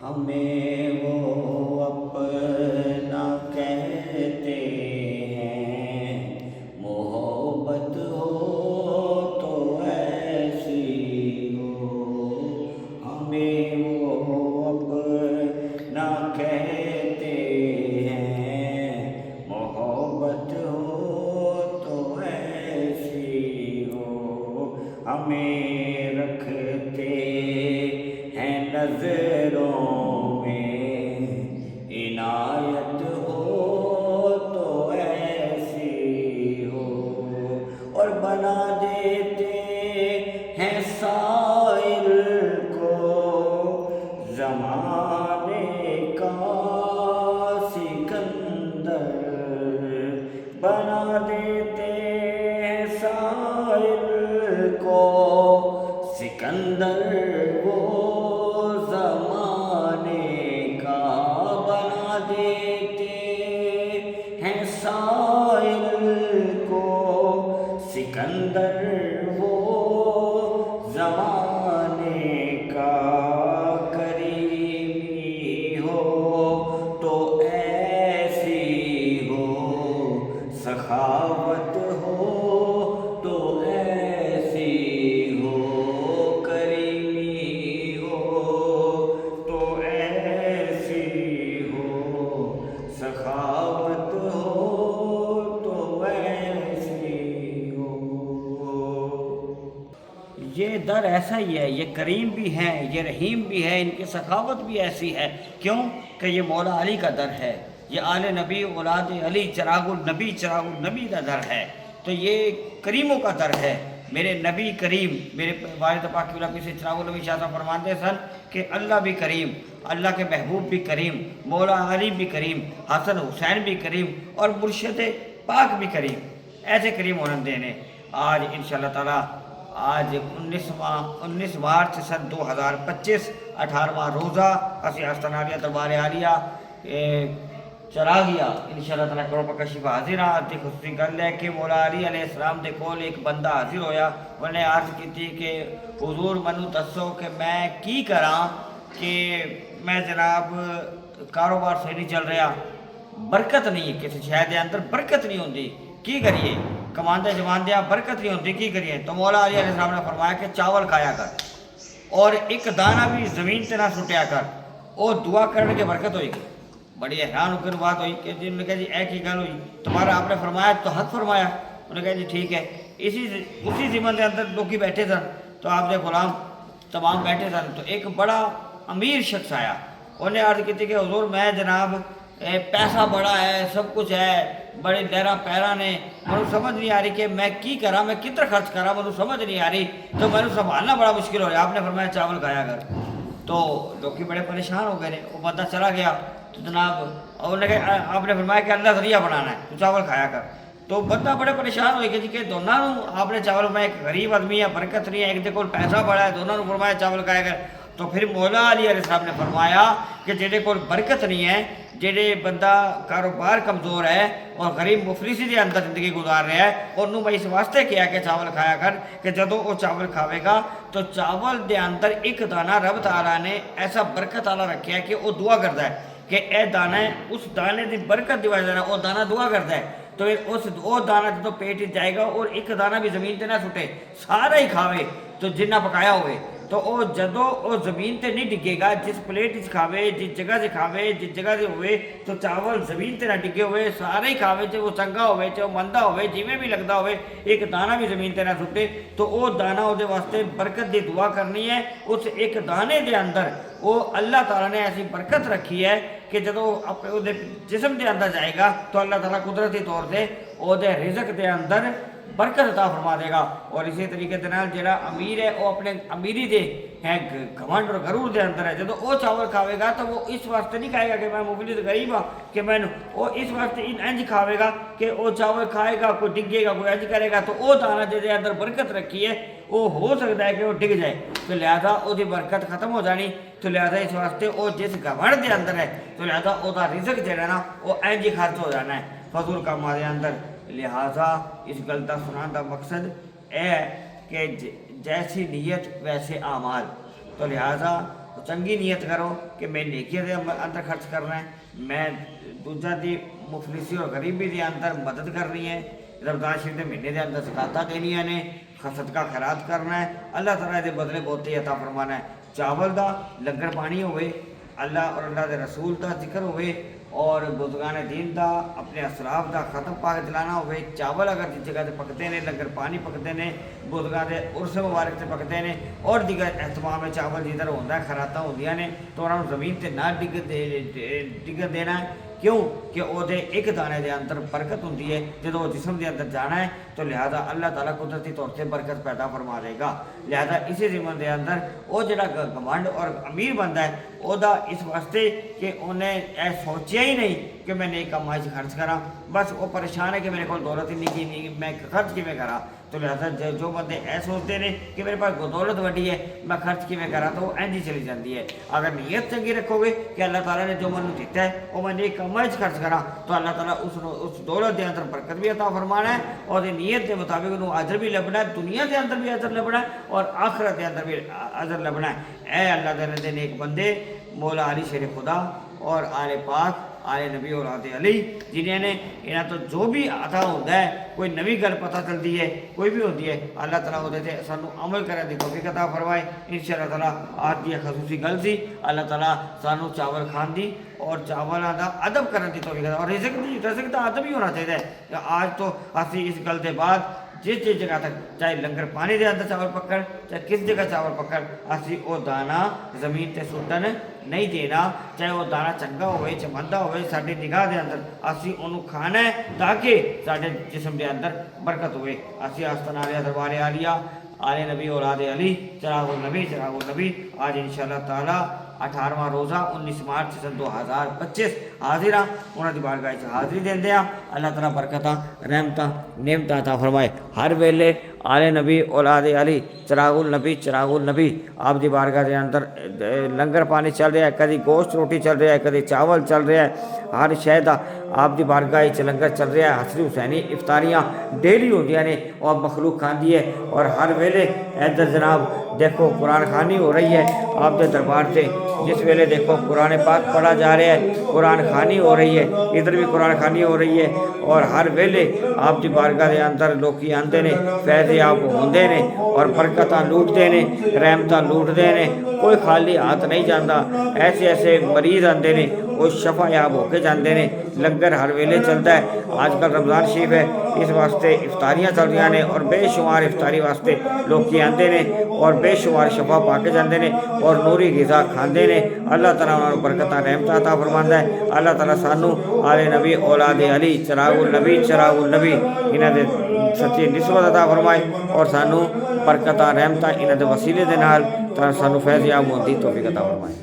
ہمیں وہ اپنا کہتے ہیں، محبت ہو تو ایسی ہو، ہمیں وہ اپنا کہتے ہیں، محبت ہو تو ایسی ہو، ہمیں رکھتے ہیں نظروں میں، عنایت ہو تو ایسی ہو، اور بنا دیتے ہیں سائل کو زمانے کا سکندر، بنا دیتے ہیں سائل کو سکندر، وہ زمانے کا بنا دیتے ہیں سائل کو سکندر، وہ زمانے کا، کریمی ہو تو ایسی ہو، سخاوت ہو تو ایسی ہو، کریمی ہو تو ایسی ہو، سخاوت ہو تو ایسی ہو۔ یہ در ایسا ہی ہے، یہ کریم بھی ہیں، یہ رحیم بھی ہے، ان کی سخاوت بھی ایسی ہے۔ کیوں کہ یہ مولا علی کا در ہے، یہ آل نبی اولاد علی چراغ النبی کا در ہے، تو یہ کریموں کا در ہے۔ میرے نبی کریم، میرے والد پاک کی اولاد سے چراغ النبی شاہ صاحب فرماتے سن کہ اللہ بھی کریم، اللہ کے محبوب بھی کریم، مولا علی بھی کریم، حسن حسین بھی کریم، اور مرشد پاک بھی کریم، ایسے کریم ہونے دینے۔ آج انشاءاللہ تعالیٰ آج 19 مارچ سن 2025 18واں روزہ اسی آستانہ عالیہ دربار عالیہ چلا گیا انشاءاللہ تعالیٰ کرو پکا شفا حاضر آ دی خصوصی گل ہے کہ مولا علی علیہ السلام دے کول ایک بندہ حاضر ہویا، انہوں نے عرض کی تھی کہ حضور منو دسو کہ میں کی کراں کہ میں جناب کاروبار صحیح نہیں چل رہا، برکت نہیں ہے، کسی شے دے اندر برکت نہیں ہوندی، کی کریے کماندے جماندے برکت نہیں ہوتی، کی کریے؟ تو مولا علی علیہ السلام نے فرمایا کہ چاول کھایا کر اور ایک دانہ بھی زمین تے نہ سٹیا کر، وہ دعا کرنے کے برکت ہوئے گی۔ بڑی حیران ہو کر بات ہوئی کہ جنہوں نے کہا جی اے کی گل ہوئی، تمہارا آپ نے فرمایا تو حق فرمایا؟ انہوں نے کہا جی ٹھیک ہے۔ اسی ضمن کے اندر لوگ بیٹھے سن، تو آپ کے غلام تمام بیٹھے سن، تو ایک بڑا امیر شخص آیا، انہیں عرض کی تھی کہ حضور میں جناب پیسہ بڑا ہے، سب کچھ ہے، بڑے لہرا پیرا نے، مجھے سمجھ نہیں آ رہی کہ میں کی کرا، میں کتنا خرچ کرا، مجھے سمجھ نہیں آ رہی، تو میں نے سنبھالنا بڑا مشکل ہو رہا ہے۔ آپ نے فرمایا چاول کھایا کر، تو لوگ بڑے پریشان ہو گئے، وہ بندہ چلا گیا، تو جناب انہوں نے کہا آپ نے فرمایا کہ اللہ ذریعہ بنانا ہے، تو چاول کھایا کر، تو بندہ بڑے پریشان ہوئے کہ دونوں آپ نے چاول، میں ایک غریب آدمی ہے، برکت نہیں ہے، ایک دے کول پیسہ بڑا ہے، دونوں نے فرمایا چاول کھایا کر۔ تو پھر مولا علی علیہ السلام نے فرمایا کہ جہے کول برکت نہیں ہے، جہے بندہ کاروبار کمزور ہے اور غریب مفلسی کے اندر زندگی گزار رہا ہے، انہوں میں اس واسطے کیا کہ چاول کھایا کر کہ جدوں وہ چاول کھاوے گا تو چاول دے اندر ایک دانہ رب تعالیٰ نے ایسا برکت والا رکھا ہے کہ وہ دعا کرتا ہے کہ اے دانہ ہے، اس دانے دی برکت دی وجہ سے وہ دانہ دعا کرتا ہے، تو وہ دانہ جدوں پیٹ جائے گا اور ایک دانہ بھی زمین تے نہ سٹے، سارا ہی کھاوے تو جنہ پکایا ہوئے، تو وہ جدوں وہ زمین تے نہیں ڈگے گا، جس پلیٹ سے کھاوے، جس جگہ سے کھاوے، جس جگہ سے ہوئے، تو چاول زمین تے نہ ڈگے ہوئے، سارے ہی کھاوے، چاہے وہ چنگا ہوئے، چاہے وہ مندہ ہوئے، جویں بھی لگتا ہوئے، ایک دانہ بھی زمین تے نہ سٹے، تو وہ دانہ وہ واسطے برکت دی دعا کرنی ہے۔ اس ایک دانے دے اندر وہ اللہ تعالیٰ نے ایسی برکت رکھی ہے کہ جدوں اپنے جسم دے اندر جائے گا تو اللہ تعالیٰ قدرتی طور سے وہ رزق دے اندر برکت عطا فرما دے گا۔ اور اسی طریقے سے جڑا امیر ہے وہ اپنے امیری دے ہے گھمنڈ اور غرور دے اندر ہے، جب وہ چاول کھاوے گا تو وہ اس واسطے نہیں کھائے گا کہ میں مفلس غریب ہاں کہ میں وہ اس واسطے انج کھاوے گا کہ وہ چاول کھائے گا، کوئی ڈگے گا، کوئی انج کرے گا، تو وہ دانہ جہاں اندر برکت رکھی ہے وہ ہو سکتا ہے کہ وہ ڈگ جائے، تو لہذا وہ برکت ختم ہو جانی، تو لہذا اس واسطے وہ جس گھمنڈ دے اندر ہے تو لہذا وہ رزق جہاں نا وہ انج ہی خرچ ہو جانا ہے فضول کاماں دے اندر۔ لہٰذا اس گل کا سنان کا مقصد یہ ہے کہ جیسی نیت ویسے اعمال، تو لہٰذا تو چنگی نیت کرو کہ میں نیکیاں دے اندر خرچ کرنا ہے، میں دوجا دی مفلسی اور غریبی دے اندر مدد کرنی ہے، رمضان شریف کے مہینے دے اندر زکاتاں دینیاں نے، صدقہ خیرات کرنا ہے، اللہ تعالیٰ دے بدلے بہتے عطا فرمانا ہے۔ چاول دا لنگر پانی ہوئے، اللہ اور اللہ دے رسول دا ذکر ہوئے، اور بزرگان دین دا اپنے اسلاف دا ختم پاک دلانا ہوئے۔ چاول اگر جس جگہ تے پکتے ہیں، لنگر پانی پکتے ہیں، بزرگان دے عرس مبارک سے پکتے ہیں، اور دیگر اہتمام چاول جدھر ہوتا ہے خیراتاں ہوندیاں نے، تو انہوں زمین تے نہ ڈگ دینا ہے۔ کیوں کہ وہ ایک دانے دے اندر برکت ہوتی ہے، جب وہ جسم دے اندر جانا ہے تو لہذا اللہ تعالیٰ قدرتی طور سے برکت پیدا فرما دے گا۔ لہذا اسی زمین دے اندر وہ جڑا گھمنڈ اور امیر بندہ ہے وہ اس واسطے کہ انہیں اے سوچیا ہی نہیں کہ میں نیک کاماں وچ خرچ کراں، بس وہ پریشان ہے کہ میرے کو دولت ہی نہیں، میں خرچ کیویں کراں۔ تو لہذا جو بندے اے سوچتے ہیں کہ میرے پاس دولت وڈی ہے میں خرچ کیویں کراں، تو وہ انج ہی چلی جاتی ہے۔ اگر نیت چنگی رکھو گے کہ اللہ تعالیٰ نے جو مینوں دیتا ہے وہ میں نیک کاماں وچ خرچ کراں، تو اللہ تعالیٰ اس دولت دے اندر برکت بھی عطا فرمانا ہے، اور نیت کے مطابق انہوں اجر بھی لبنا ہے، دنیا کے اندر بھی اجر لبنا ہے اور آخرت کے اندر بھی اجر لبنا ہے۔ اے اللہ تعالیٰ دے نیک بندے، مولا علی شیر خدا اور آل پاک آل نبی اولاد علی جنہیں نے انہاں تو جو بھی عطا ہوتا ہے، کوئی نوی گل پتہ چلتی ہے، کوئی بھی ہوتی ہے، اللہ تعالیٰ وہ سانو عمل کرنے کی توفیق عطا فرمائے۔ انشاءاللہ تعالیٰ آج کی خصوصی گل سی، اللہ تعالیٰ سانو چاول کھان دی اور چاولاں دا ادب کرنے کی توفیق عطا، اور رزق دا ادب ہی ہونا چاہیے کہ آج تو اسی اس گل دے بعد جس جگہ تک چاہے لنگر پانی دے اندر چاول پکڑ، چاہے کس جگہ چاول پکڑ، اسی وہ دانا زمین تے سٹن نہیں دینا، چاہے وہ دانا چنگا ہوئے چمندہ ہوئے، ساری نگاہ دے اندر اسی انہوں کھانا ہے تاکہ سارے جسم دے اندر برکت ہوئے۔ اسی آستان عالیہ دربار عالیہ آل نبی اولاد علی چراغ النبی آج انشاءاللہ تعالی 18واں روزہ 19 مارچ سن 2025 حاضر ہاں، انہوں کی بارگاہ حاضری دیں ہاں۔ اللہ تعالیٰ برکتاں رحمتاں نعمتاں عطا فرمائے۔ ہر ویلے آل نبی اولاد علی چراغ النبی آپ دی بارگاہ دے اندر لنگر پانی چل رہا ہے، کدی گوشت روٹی چل رہا ہے، کدی چاول چل رہا ہے، ہر شے دا آپ دی بارگاہ لنگر چل رہا ہے۔ حسری حسینی افطاریاں ڈیلی ہوندیاں نے اور مخلوق کھاندی ہے، اور ہر ویلے ادھر جناب دیکھو قرآن خوانی ہو رہی ہے آپ کے دربار سے، جس ویلے دیکھو قرآن پاک پڑھا جا رہا ہے، قرآن خوانی ہو رہی ہے، ادھر بھی قرآن خوانی ہو رہی ہے، اور ہر ویلے آپ کی بارگاہ دے اندر لوکی آندے نے، فیض یاب ہوندے نے اور برکتاں لوٹتے نے، رحمتاں لوٹتے نے، کوئی خالی ہاتھ نہیں جاتا۔ ایسے مریض آندے نے وہ شفا یاب ہو کے جاندے نے۔ لنگر ہر ویلے چلتا ہے، آج کل رمضان شریف ہے اس واسطے افطاریاں چل رہی ہیں، اور بے شمار افطاری واسطے لوکی آندے نے اور بے شمار شفا پا کے جاندے نے اور نوری غذا کھاندے نے۔ اللہ تعالیٰ انہوں نے برکتاں رحمتاں عطا فرماندا ہے۔ اللہ تعالیٰ سانو آل نبی اولاد علی چراغ النبی انہاں دے سچی نسبت عطا فرمائے، اور سانو برکتاں رحمتاں انہاں دے وسیلے دے نال سانو فیض یاب ہونے دی توفیق عطا فرمائے۔